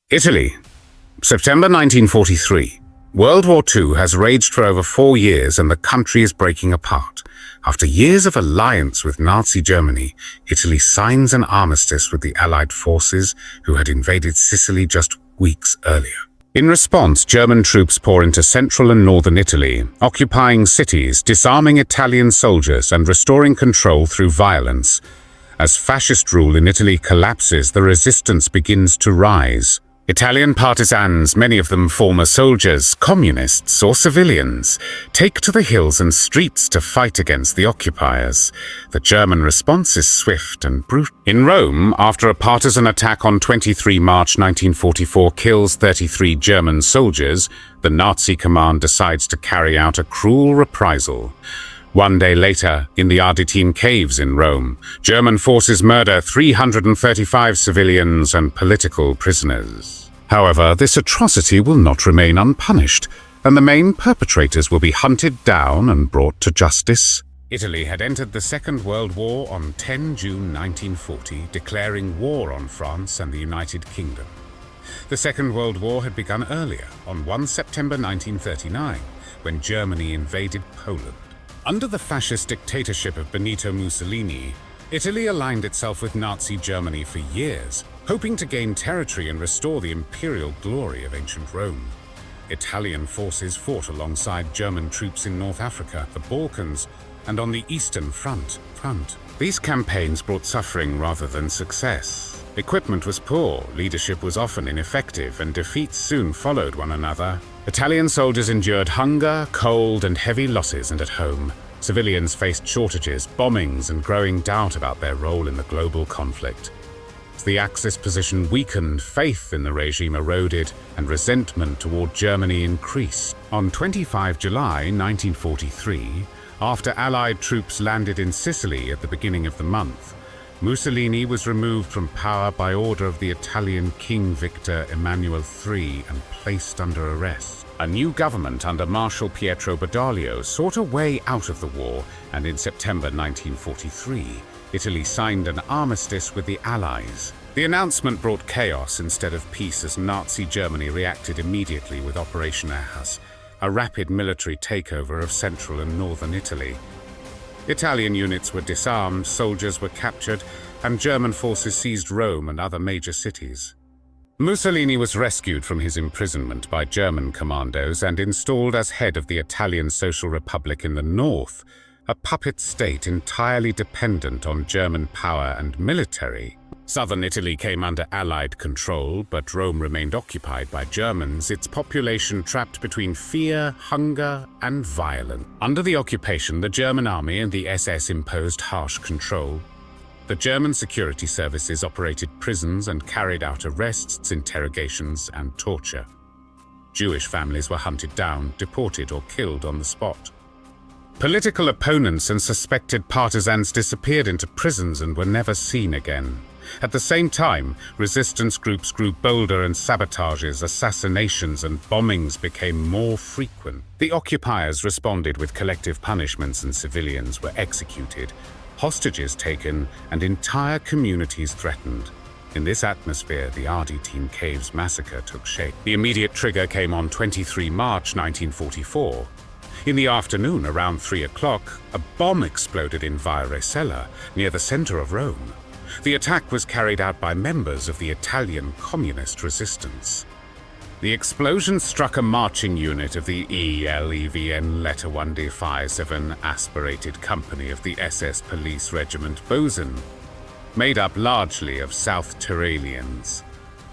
Italy, September 1943. World War II has raged for over 4 years and the country is breaking apart. After years of alliance with Nazi Germany, Italy signs an armistice with the Allied forces who had invaded Sicily just weeks earlier. In response, German troops pour into central and northern Italy, occupying cities, disarming Italian soldiers, and restoring control through violence. As fascist rule in Italy collapses, the resistance begins to rise. Italian partisans, many of them former soldiers, communists, or civilians, take to the hills and streets to fight against the occupiers. The German response is swift and brutal. In Rome, after a partisan attack on 23 March 1944 kills 33 German soldiers, the Nazi command decides to carry out a cruel reprisal. 1 day later, in the Ardeatine caves in Rome, German forces murder 335 civilians and political prisoners. However, this atrocity will not remain unpunished, and the main perpetrators will be hunted down and brought to justice. Italy had entered the Second World War on 10 June 1940, declaring war on France and the United Kingdom. The Second World War had begun earlier, on 1 September 1939, when Germany invaded Poland. Under the fascist dictatorship of Benito Mussolini, Italy aligned itself with Nazi Germany for years, hoping to gain territory and restore the imperial glory of ancient Rome. Italian forces fought alongside German troops in North Africa, the Balkans, and on the Eastern Front. These campaigns brought suffering rather than success. Equipment was poor, leadership was often ineffective, and defeats soon followed one another. Italian soldiers endured hunger, cold, and heavy losses, and at home, civilians faced shortages, bombings, and growing doubt about their role in the global conflict. As the Axis position weakened, faith in the regime eroded, and resentment toward Germany increased. On 25 July 1943, after Allied troops landed in Sicily at the beginning of the month, Mussolini was removed from power by order of the Italian King Victor Emmanuel III and placed under arrest. A new government under Marshal Pietro Badoglio sought a way out of the war, and in September 1943, Italy signed an armistice with the Allies. The announcement brought chaos instead of peace as Nazi Germany reacted immediately with Operation Ahas, a rapid military takeover of central and northern Italy. Italian units were disarmed, soldiers were captured, and German forces seized Rome and other major cities. Mussolini was rescued from his imprisonment by German commandos and installed as head of the Italian Social Republic in the north, a puppet state entirely dependent on German power and military. Southern Italy came under Allied control, but Rome remained occupied by Germans, its population trapped between fear, hunger, and violence. Under the occupation, the German army and the SS imposed harsh control. The German security services operated prisons and carried out arrests, interrogations, and torture. Jewish families were hunted down, deported, or killed on the spot. Political opponents and suspected partisans disappeared into prisons and were never seen again. At the same time, resistance groups grew bolder and sabotages, assassinations, and bombings became more frequent. The occupiers responded with collective punishments and civilians were executed, hostages taken, and entire communities threatened. In this atmosphere, the Ardeatine Caves massacre took shape. The immediate trigger came on 23 March 1944. In the afternoon, around 3 o'clock, a bomb exploded in Via Rasella, near the center of Rome. The attack was carried out by members of the Italian communist resistance. The explosion struck a marching unit of the ELEVN Letter 1D57 aspirated company of the SS Police Regiment Bozen, made up largely of South Tyrolians.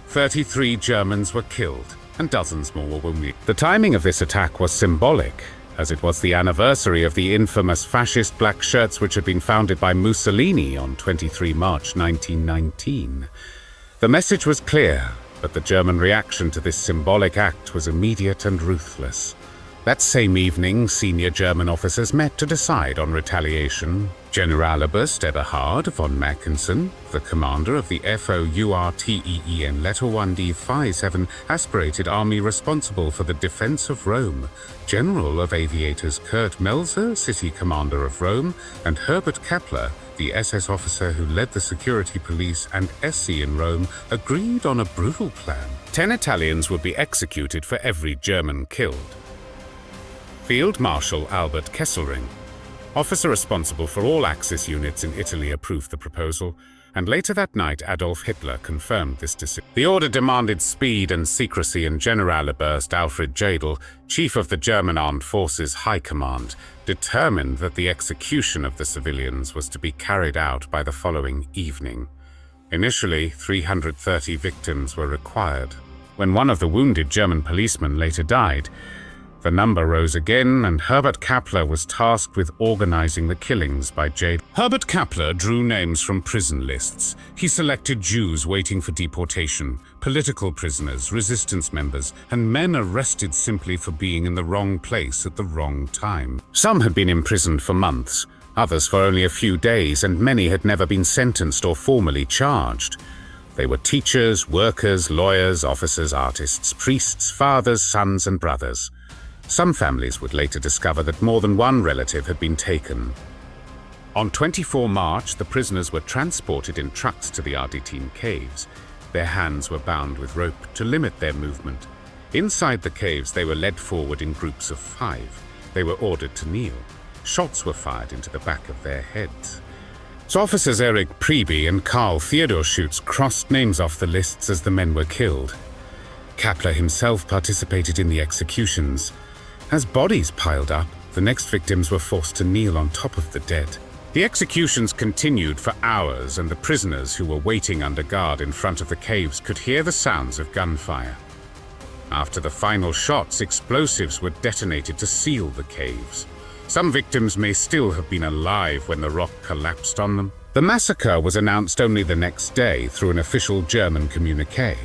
33 Germans were killed and dozens more were wounded. The timing of this attack was symbolic, as it was the anniversary of the infamous fascist black shirts which had been founded by Mussolini on 23 March 1919. The message was clear, but the German reaction to this symbolic act was immediate and ruthless. That same evening, senior German officers met to decide on retaliation. Generaloberst Eberhard von Mackensen, the commander of the FOURTEEN Letter 1D57 aspirated army responsible for the defense of Rome, General of Aviators Kurt Melzer, city commander of Rome, and Herbert Kappler, the SS officer who led the security police and SC in Rome, agreed on a brutal plan. 10 Italians would be executed for every German killed. Field Marshal Albert Kesselring, officer responsible for all Axis units in Italy, approved the proposal, and later that night Adolf Hitler confirmed this decision. The order demanded speed and secrecy, and Generaloberst Alfred Jadl, chief of the German Armed Forces High Command, determined that the execution of the civilians was to be carried out by the following evening. Initially, 330 victims were required. When one of the wounded German policemen later died, the number rose again, and Herbert Kappler was tasked with organizing the killings by Jadl. Herbert Kappler drew names from prison lists. He selected Jews waiting for deportation, political prisoners, resistance members, and men arrested simply for being in the wrong place at the wrong time. Some had been imprisoned for months, others for only a few days, and many had never been sentenced or formally charged. They were teachers, workers, lawyers, officers, artists, priests, fathers, sons, and brothers. Some families would later discover that more than one relative had been taken. On 24 March, the prisoners were transported in trucks to the Ardeatine caves. Their hands were bound with rope to limit their movement. Inside the caves, they were led forward in groups of 5. They were ordered to kneel. Shots were fired into the back of their heads. So officers Erich Priebke and Karl Theodor Schutz crossed names off the lists as the men were killed. Kappler himself participated in the executions. As bodies piled up, the next victims were forced to kneel on top of the dead. The executions continued for hours, and the prisoners who were waiting under guard in front of the caves could hear the sounds of gunfire. After the final shots, explosives were detonated to seal the caves. Some victims may still have been alive when the rock collapsed on them. The massacre was announced only the next day through an official German communiqué.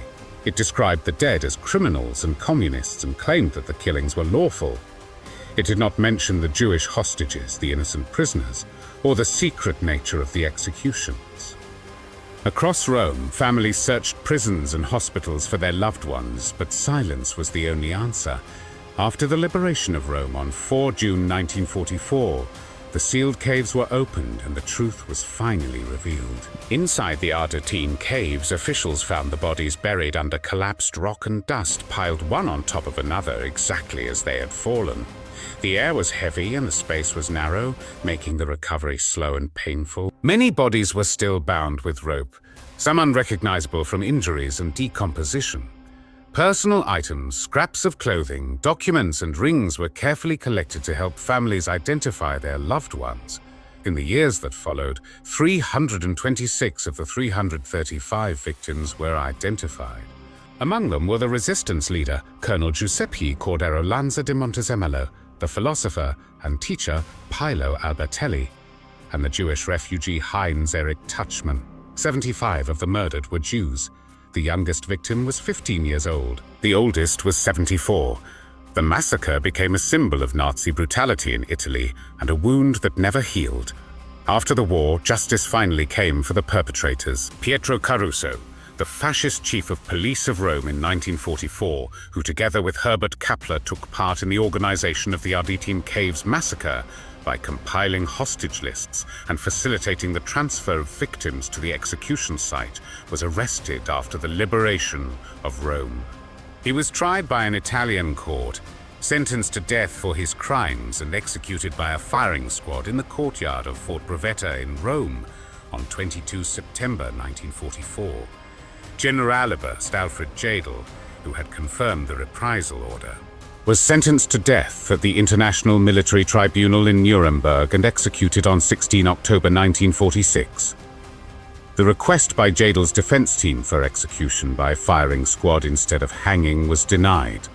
It described the dead as criminals and communists and claimed that the killings were lawful. It did not mention the Jewish hostages, the innocent prisoners, or the secret nature of the executions. Across Rome, families searched prisons and hospitals for their loved ones, but silence was the only answer. After the liberation of Rome on 4 June 1944, the sealed caves were opened and the truth was finally revealed. Inside the Ardeatine caves, officials found the bodies buried under collapsed rock and dust, piled one on top of another exactly as they had fallen. The air was heavy and the space was narrow, making the recovery slow and painful. Many bodies were still bound with rope, some unrecognizable from injuries and decomposition. Personal items, scraps of clothing, documents, and rings were carefully collected to help families identify their loved ones. In the years that followed, 326 of the 335 victims were identified. Among them were the resistance leader, Colonel Giuseppe Cordero Lanza de Montezemolo, the philosopher and teacher Paolo Albertelli, and the Jewish refugee Heinz Erich Tuchman. 75 of the murdered were Jews. The youngest victim was 15 years old. The oldest was 74. The massacre became a symbol of Nazi brutality in Italy and a wound that never healed. After the war, justice finally came for the perpetrators. Pietro Caruso, the fascist chief of police of Rome in 1944, who together with Herbert Kappler took part in the organization of the Ardeatine Caves massacre by compiling hostage lists and facilitating the transfer of victims to the execution site, was arrested after the liberation of Rome. He was tried by an Italian court, sentenced to death for his crimes, and executed by a firing squad in the courtyard of Fort Brevetta in Rome on 22 September 1944. Generaloberst Alfred Jadl, who had confirmed the reprisal order, was sentenced to death at the International Military Tribunal in Nuremberg and executed on 16 October 1946. The request by Jadl's defense team for execution by firing squad instead of hanging was denied.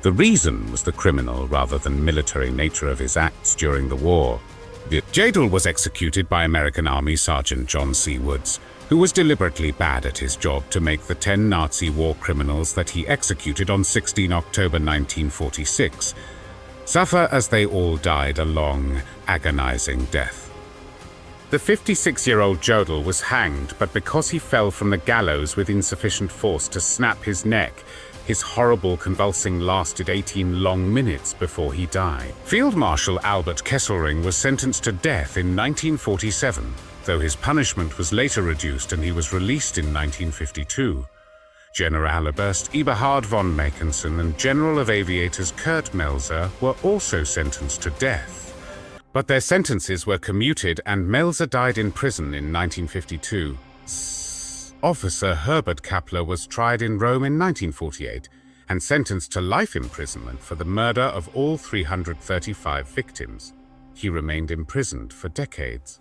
The reason was the criminal rather than military nature of his acts during the war. Jadl was executed by American Army Sergeant John C. Woods, who was deliberately bad at his job to make the 10 Nazi war criminals that he executed on 16 October 1946 suffer as they all died a long, agonizing death. The 56-year-old Jodl was hanged, but because he fell from the gallows with insufficient force to snap his neck, his horrible convulsing lasted 18 long minutes before he died. Field Marshal Albert Kesselring was sentenced to death in 1947, though his punishment was later reduced and he was released in 1952. Generaloberst Eberhard von Mackensen and General of Aviators Kurt Melzer were also sentenced to death. But their sentences were commuted and Melzer died in prison in 1952. Officer Herbert Kappler was tried in Rome in 1948 and sentenced to life imprisonment for the murder of all 335 victims. He remained imprisoned for decades.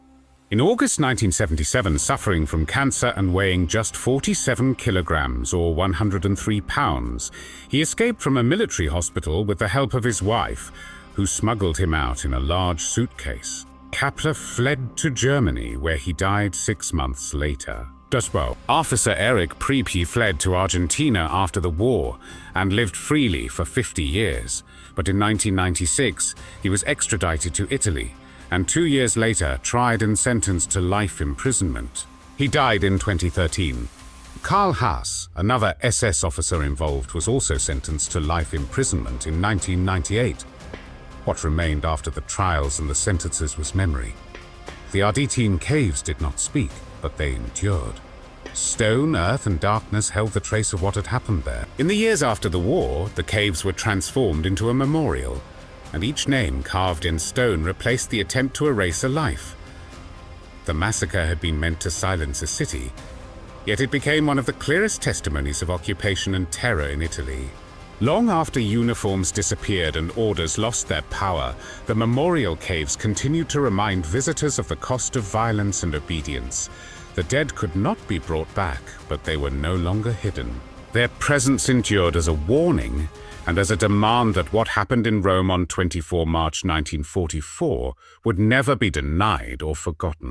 In August 1977, suffering from cancer and weighing just 47 kilograms or 103 pounds, he escaped from a military hospital with the help of his wife, who smuggled him out in a large suitcase. Kappler fled to Germany, where he died 6 months later. Officer Erich Priebke fled to Argentina after the war and lived freely for 50 years, but in 1996 he was extradited to Italy and 2 years later tried and sentenced to life imprisonment. He died in 2013. Karl Haas, another SS officer involved, was also sentenced to life imprisonment in 1998. What remained after the trials and the sentences was memory. The Ardeatine caves did not speak, but they endured. Stone, earth, and darkness held the trace of what had happened there. In the years after the war, the caves were transformed into a memorial, and each name carved in stone replaced the attempt to erase a life. The massacre had been meant to silence a city, yet it became one of the clearest testimonies of occupation and terror in Italy. Long after uniforms disappeared and orders lost their power, the memorial caves continued to remind visitors of the cost of violence and obedience. The dead could not be brought back, but they were no longer hidden. Their presence endured as a warning and as a demand that what happened in Rome on 24 March 1944 would never be denied or forgotten.